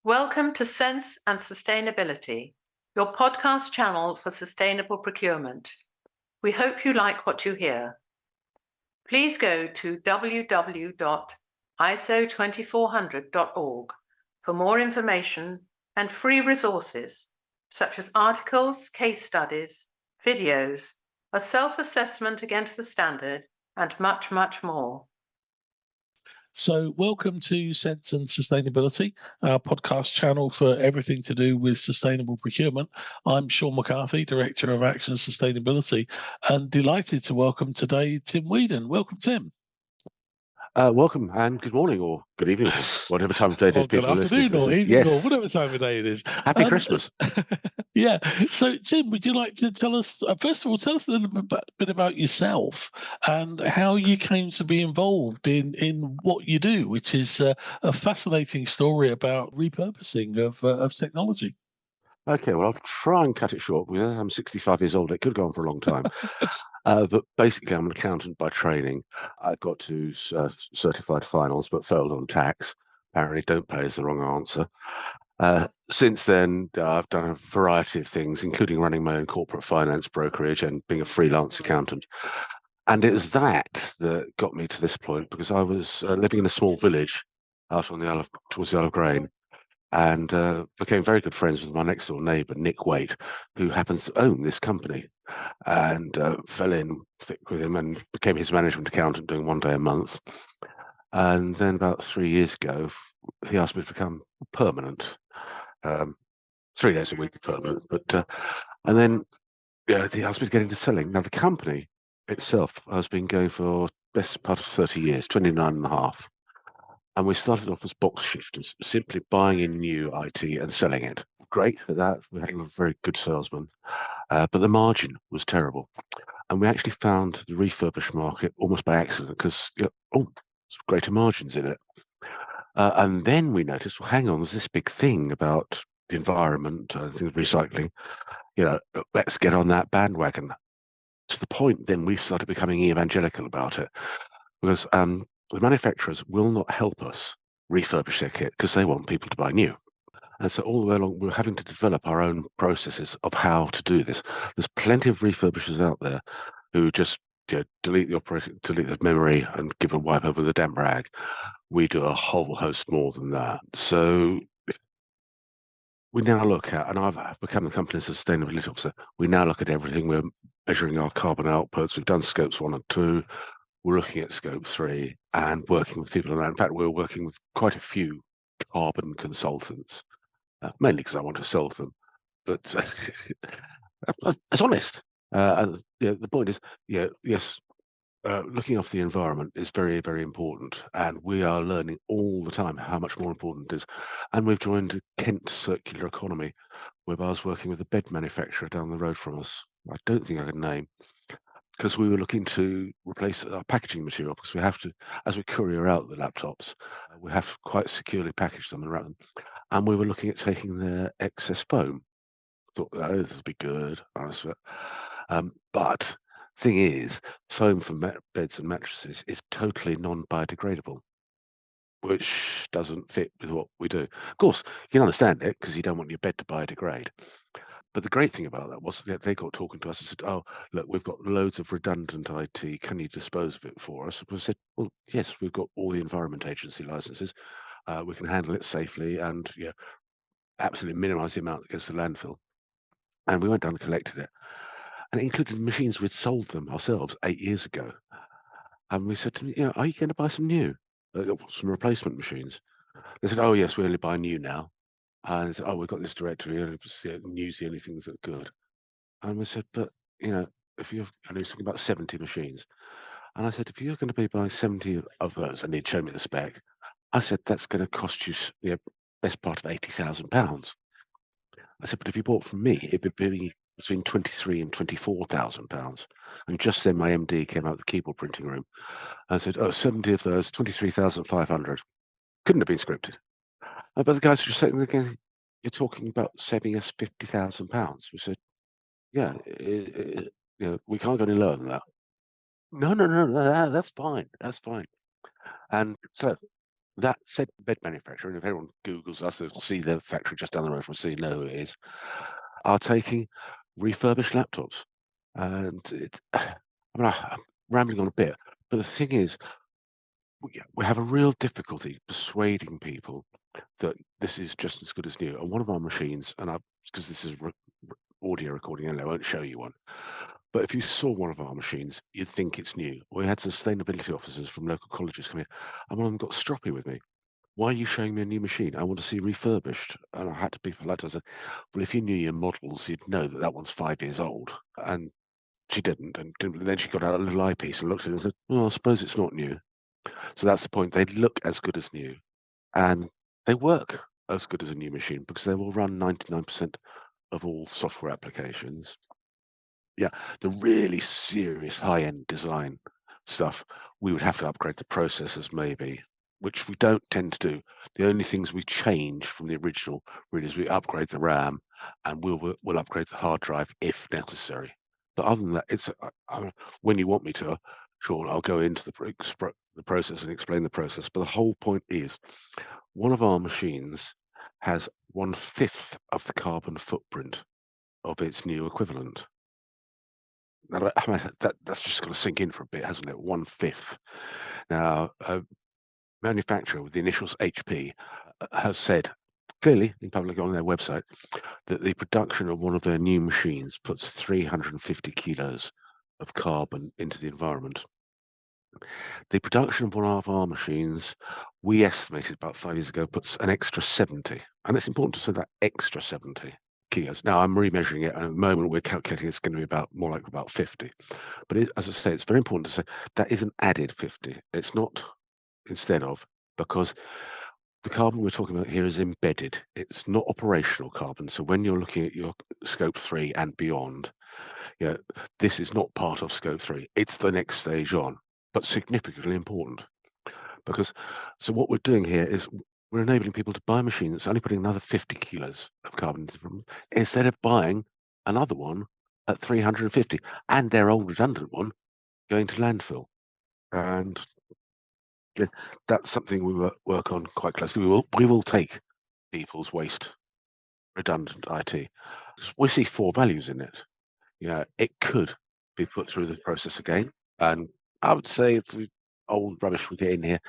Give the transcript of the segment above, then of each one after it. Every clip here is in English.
Welcome to Sense and Sustainability, your podcast channel for sustainable procurement. We hope you like what you hear. Please go to www.iso2400.org for more information and free resources such as articles, case studies, videos, a self-assessment against the standard, and much, much more. So, welcome to Sense and Sustainability, our podcast channel for everything to do with sustainable procurement. I'm Shaun McCarthy, Director of Action and Sustainability, and delighted to welcome today Tim Weeden. Welcome, Tim. Welcome and good morning or good evening, or whatever time of day it is Good people are listening afternoon to or this. evening or Yes. whatever time of day it is. Happy Christmas. Yeah. So, Tim, would you like to tell us, first of all, tell us a little bit about yourself and how you came to be involved in what you do, which is a fascinating story about repurposing of technology. Okay, well, I'll try and cut it short because I'm 65 years old. It could go on for a long time. But basically, I'm an accountant by training. I got to certified finals, but failed on tax. Apparently, don't pay is the wrong answer. Since then, I've done a variety of things, including running my own corporate finance brokerage and being a freelance accountant. And it was that got me to this point because I was living in a small village out on towards the Isle of Grain, and became very good friends with my next door neighbour, Nick Waite, who happens to own this company, and fell in thick with him and became his management accountant, doing one day a month. And then about 3 years ago, he asked me to become permanent, 3 days a week permanent. But and then he asked me to get into selling. Now the company itself has been going for best part of 30 years, 29 and a half. And we started off as box shifters, simply buying in new IT and selling it. Great for that. We had a very good salesmen, but the margin was terrible. And we actually found the refurbished market almost by accident because, there's greater margins in it. And then we noticed, well, hang on, there's this big thing about the environment, recycling. Let's get on that bandwagon. To the point, then we started becoming evangelical about it because the manufacturers will not help us refurbish their kit because they want people to buy new. And so all the way along, we're having to develop our own processes of how to do this. There's plenty of refurbishers out there who just delete the memory and give a wipe over the damp rag. We do a whole host more than that. So we now look at, and I've become the company's sustainability officer, we now look at everything. We're measuring our carbon outputs. We've done scopes 1 and 2. We're looking at scope 3 and working with people on that. In fact, we're working with quite a few carbon consultants, mainly because I want to sell them. But it's honest. The point is, yes, looking after the environment is very, very important. And we are learning all the time how much more important it is. And we've joined Kent Circular Economy, whereby I was working with a bed manufacturer down the road from us. I don't think I can name, because we were looking to replace our packaging material, because we have to, as we courier out the laptops, we have to quite securely package them and wrap them. And we were looking at taking their excess foam. Thought, oh, this would be good. But thing is, foam for beds and mattresses is totally non-biodegradable, which doesn't fit with what we do. Of course, you can understand it because you don't want your bed to biodegrade. But the great thing about that was that they got talking to us and said, "Oh, look, we've got loads of redundant IT. Can you dispose of it for us?" We said, "Well, yes, we've got all the Environment Agency licenses. We can handle it safely and absolutely minimise the amount that goes to landfill." And we went down and collected it. And it included the machines we'd sold them ourselves 8 years ago. And we said to them, "Are you going to buy some new, some replacement machines?" They said, "Oh, yes, we only buy new now." And they said, "Oh, we've got this directory, new's the only things that are good." And we said, "But, if you're," and he was talking about 70 machines. And I said, "If you're going to be buying 70 of those," and he'd show me the spec, I said, "that's going to cost you the best part of £80,000. I said, "But if you bought from me, it'd be between £23,000 and £24,000. And just then my MD came out of the keyboard printing room and said, "Oh, 70 of those, 23,500. Couldn't have been scripted. But the guys were just sitting there going, "You're talking about saving us £50,000. We said, "Yeah, we can't go any lower than that." No, that's fine. That's fine. And so That said bed manufacturer, and if everyone Googles us, they'll see the factory just down the road from us, so you know who it is, are taking refurbished laptops. And I'm rambling on a bit, but the thing is, we have a real difficulty persuading people that this is just as good as new. And one of our machines, because this is audio recording only, I won't show you one. But if you saw one of our machines, you'd think it's new. We had sustainability officers from local colleges come in, and one of them got stroppy with me. Why are you showing me a new machine? I want to see refurbished. And I had to be polite. I said, well, if you knew your models, you'd know that that one's 5 years old. And she didn't. And then she got out a little eyepiece and looked at it and said, well, I suppose it's not new. So that's the point. They look as good as new. And they work as good as a new machine because they will run 99% of all software applications. Yeah, the really serious high-end design stuff, we would have to upgrade the processors maybe, which we don't tend to do. The only things we change from the original really is we upgrade the RAM, and we'll upgrade the hard drive if necessary. But other than that, it's when you want me to, Sean, I'll go into the process and explain the process. But the whole point is, one of our machines has 1/5 of the carbon footprint of its new equivalent. Now, that's just got to sink in for a bit, hasn't it? 1/5. Now, a manufacturer with the initials HP has said clearly in public on their website that the production of one of their new machines puts 350 kilos of carbon into the environment. The production of one of our machines, we estimated about 5 years ago, puts an extra 70. And it's important to say that extra 70 kilos. Now I'm remeasuring it, and at the moment we're calculating it's going to be more like about 50. But as I say, it's very important to say that is an added 50. It's not instead of, because the carbon we're talking about here is embedded. It's not operational carbon. So when you're looking at your scope 3 and beyond, this is not part of scope 3. It's the next stage on, but significantly important. Because what we're doing here is we're enabling people to buy a machine that's only putting another 50 kilos of carbon into the, instead of buying another one at 350 and their old redundant one going to landfill. And that's something we work on quite closely. We will take people's waste, redundant IT. We see 4 values in it. It could be put through the process again, and I would say if the old rubbish we get in here,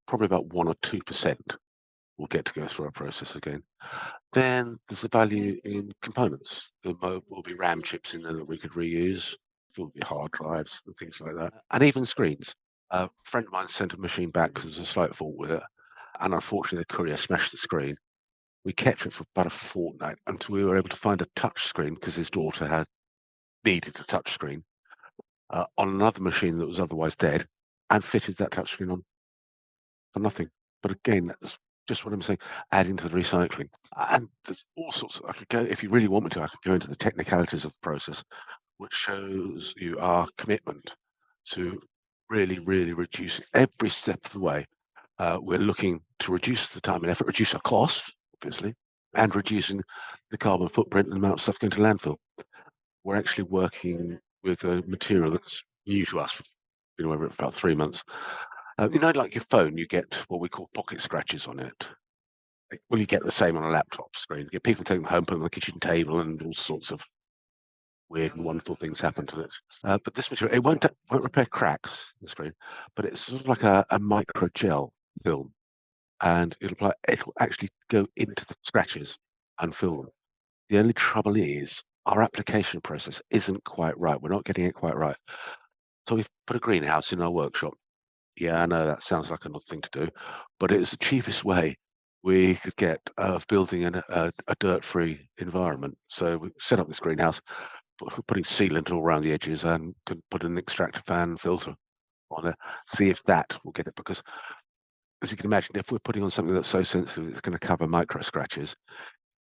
probably about 1 or 2% will get to go through our process again. Then there's the value in components. There will be RAM chips in there that we could reuse. There will be hard drives and things like that, and even screens. A friend of mine sent a machine back because there's a slight fault with it, and unfortunately the courier smashed the screen. We kept it for about a fortnight until we were able to find a touch screen because his daughter had needed a touch screen on another machine that was otherwise dead, and fitted that touch screen on for nothing. But again, that's just what I'm saying, adding to the recycling. And there's all sorts I could go, if you really want me to, I could go into the technicalities of the process, which shows you our commitment to really, really reduce every step of the way. We're looking to reduce the time and effort, reduce our costs, obviously, and reducing the carbon footprint and the amount of stuff going to landfill. We're actually working with a material that's new to us. Been aware of it for about 3 months. Like your phone, you get what we call pocket scratches on it. Well, you get the same on a laptop screen. You get people taking them home, put them on the kitchen table, and all sorts of weird and wonderful things happen to it. But this material, it won't repair cracks in the screen, but it's sort of like a micro gel film, and it'll actually go into the scratches and fill them. The only trouble is our application process isn't quite right. We're not getting it quite right. So we've put a greenhouse in our workshop. Yeah, I know that sounds like an odd thing to do, but it's the cheapest way we could get of building a dirt-free environment. So we set up this greenhouse, putting sealant all around the edges, and can put an extractor fan filter on it, see if that will get it. Because as you can imagine, if we're putting on something that's so sensitive it's going to cover micro scratches,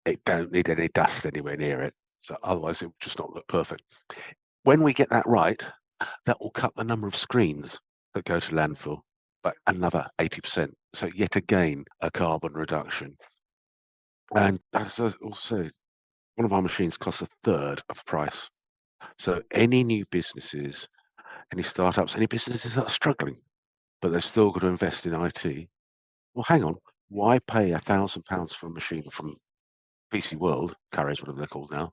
it don't need any dust anywhere near it. So otherwise it would just not look perfect. When we get that right, that will cut the number of screens that go to landfill by another 80%. So yet again, a carbon reduction. And that's also, one of our machines costs 1/3 of the price. So any new businesses, any startups, any businesses that are struggling, but they've still got to invest in IT, Well, hang on. Why pay £1,000 for a machine from PC World, Carriers, whatever they're called now?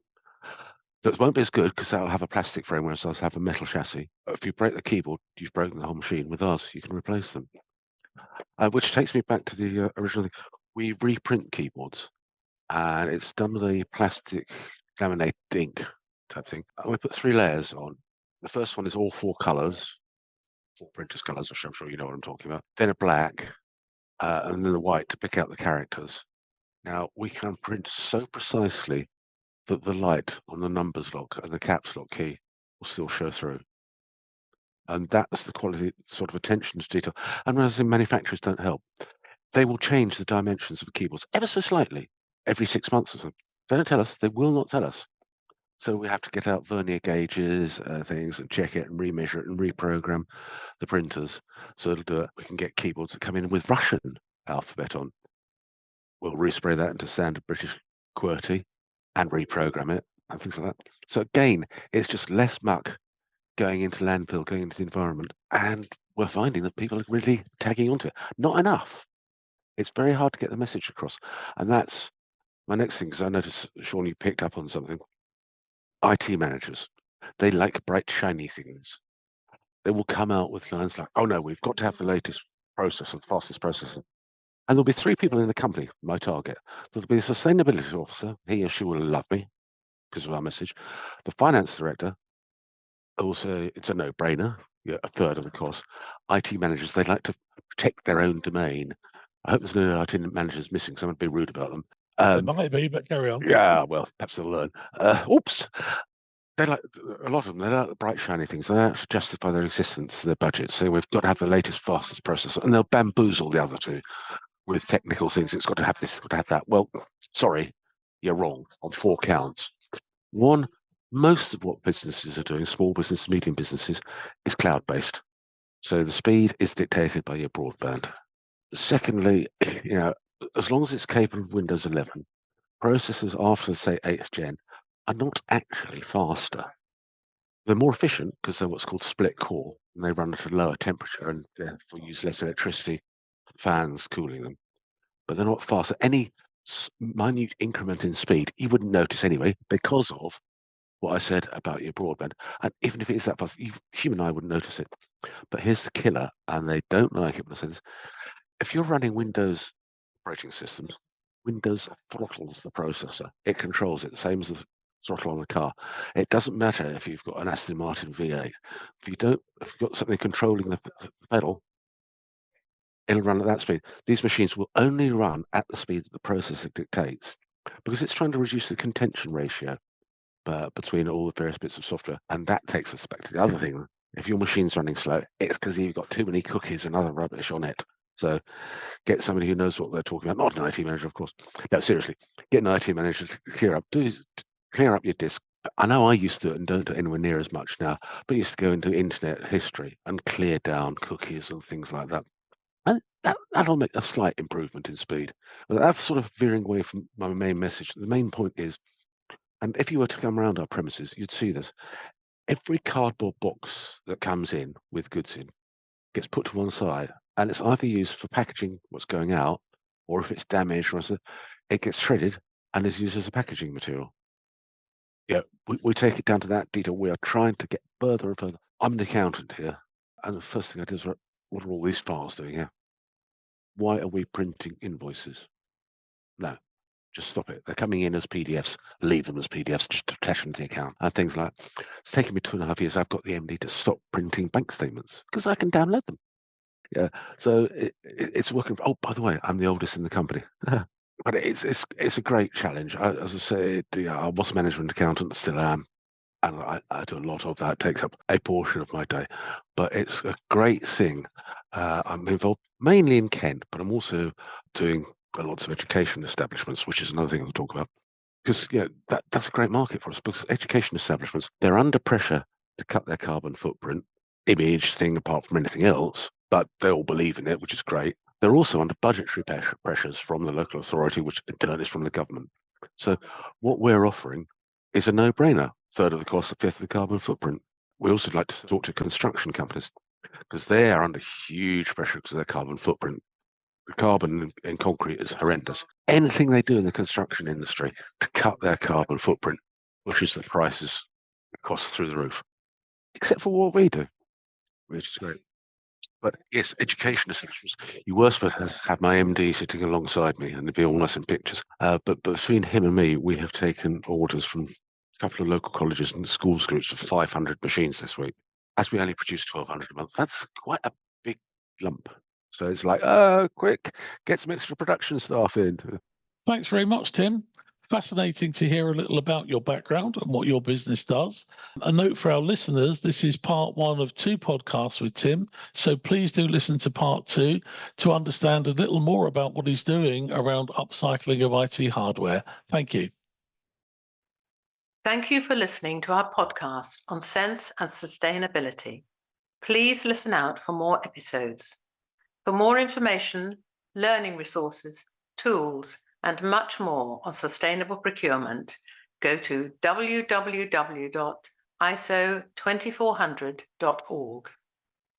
That won't be as good because that'll have a plastic frame, whereas ours have a metal chassis. If you break the keyboard, you've broken the whole machine. With ours, you can replace them. Which takes me back to the original thing. We reprint keyboards, and it's done with a plastic laminated ink type thing. And we put 3 layers on. The first one is all 4 colours, 4 printers' colours, which I'm sure you know what I'm talking about. Then a black, and then a white to pick out the characters. Now, we can print so precisely that the light on the numbers lock and the caps lock key will still show through. And that's the quality, sort of attention to detail. And as in manufacturers don't help, they will change the dimensions of the keyboards ever so slightly every 6 months or so. They don't tell us, they will not tell us. So we have to get out vernier gauges, things, and check it and remeasure it and reprogram the printers. So it'll do it. We can get keyboards that come in with Russian alphabet on. We'll respray that into standard British QWERTY and reprogram it and things like that. So again, it's just less muck going into landfill, going into the environment, and we're finding that people are really tagging onto it. Not enough. It's very hard to get the message across, and that's my next thing. Because I noticed, Shaun, you picked up on something. IT managers, they like bright, shiny things. They will come out with lines like, "Oh no, we've got to have the latest processor, the fastest processor." And there'll be 3 people in the company, my target. There'll be a sustainability officer, he or she will love me because of our message. The finance director, also, it's a no-brainer, yeah, a third of the cost. IT managers, they like to protect their own domain. I hope there's no IT managers missing, so I'm going to be rude about them. It might be, but carry on. Yeah, well, perhaps they'll learn. Oops. They like, a lot of them, they like the bright, shiny things. They like to justify their existence to their budget. So we've got to have the latest, fastest processor, and they'll bamboozle the other 2 with technical things. It's got to have this, it's got to have that. Well, sorry, you're wrong on 4 counts. One, most of what businesses are doing, small business, medium businesses, is cloud-based. So the speed is dictated by your broadband. Secondly, as long as it's capable of Windows 11, processors after, say, 8th gen are not actually faster. They're more efficient because they're what's called split core, and they run at a lower temperature and therefore use less electricity, fans cooling them. But they're not faster. Any minute increment in speed, you wouldn't notice anyway because of what I said about your broadband. And even if it is that fast, human eye wouldn't notice it. But here's the killer, and they don't like it when I say this. If you're running Windows operating systems, Windows throttles the processor. It controls it, same as the throttle on a car. It doesn't matter if you've got an Aston Martin V8. If you've got something controlling the pedal, it'll run at that speed. These machines will only run at the speed that the processor dictates because it's trying to reduce the contention ratio between all the various bits of software. And that takes us back to the other thing. If your machine's running slow, it's because you've got too many cookies and other rubbish on it. So get somebody who knows what they're talking about, not an IT manager, of course. No, seriously, get an IT manager to clear up your disk. I know I used to do it and don't do it anywhere near as much now, but I used to go into internet history and clear down cookies and things like that. And that'll make a slight improvement in speed. But that's sort of veering away from my main message. The main point is, and if you were to come around our premises, you'd see this. Every cardboard box that comes in with goods in gets put to one side, and it's either used for packaging what's going out, or if it's damaged, it gets shredded and is used as a packaging material. Yeah, we take it down to that detail. We are trying to get further and further. I'm an accountant here, and the first thing I do is, what are all these files doing here? Why are we printing invoices? No, just stop it. They're coming in as PDFs. Leave them as PDFs, just attach them to the account and things like that. It's taken me 2.5 years. I've got the MD to stop printing bank statements because I can download them. Yeah, so it's working. Oh, by the way, I'm the oldest in the company, but it's a great challenge. As I said, I was management accountant, still am, and I do a lot of that. It takes up a portion of my day, but it's a great thing. I'm involved mainly in Kent, but I'm also doing lots of education establishments, which is another thing I'll talk about. Because that's a great market for us. Because education establishments, they're under pressure to cut their carbon footprint, image thing apart from anything else, but they all believe in it, which is great. They're also under budgetary pressures from the local authority, which in turn is from the government. So what we're offering is a no-brainer. Third of the cost, a fifth of the carbon footprint. We also like to talk to construction companies because they are under huge pressure because of their carbon footprint. the carbon in concrete is horrendous. Anything they do in the construction industry to cut their carbon footprint pushes the prices costs through the roof, except for what we do, which is great. But yes, education essentials. You were supposed to have my MD sitting alongside me, and it'd be all nice in pictures. But between him and me, we have taken orders from a couple of local colleges and schools groups for 500 machines this week. As we only produce 1,200 a month, that's quite a big lump. So it's like, quick, get some extra production staff in. Thanks very much, Tim. Fascinating to hear a little about your background and what your business does. A note for our listeners, this is part 1 of 2 podcasts with Tim, so please do listen to part 2 to understand a little more about what he's doing around upcycling of IT hardware. Thank you. Thank you for listening to our podcast on sense and sustainability. Please listen out for more episodes. For more information, learning resources, tools, and much more on sustainable procurement, go to www.iso2400.org.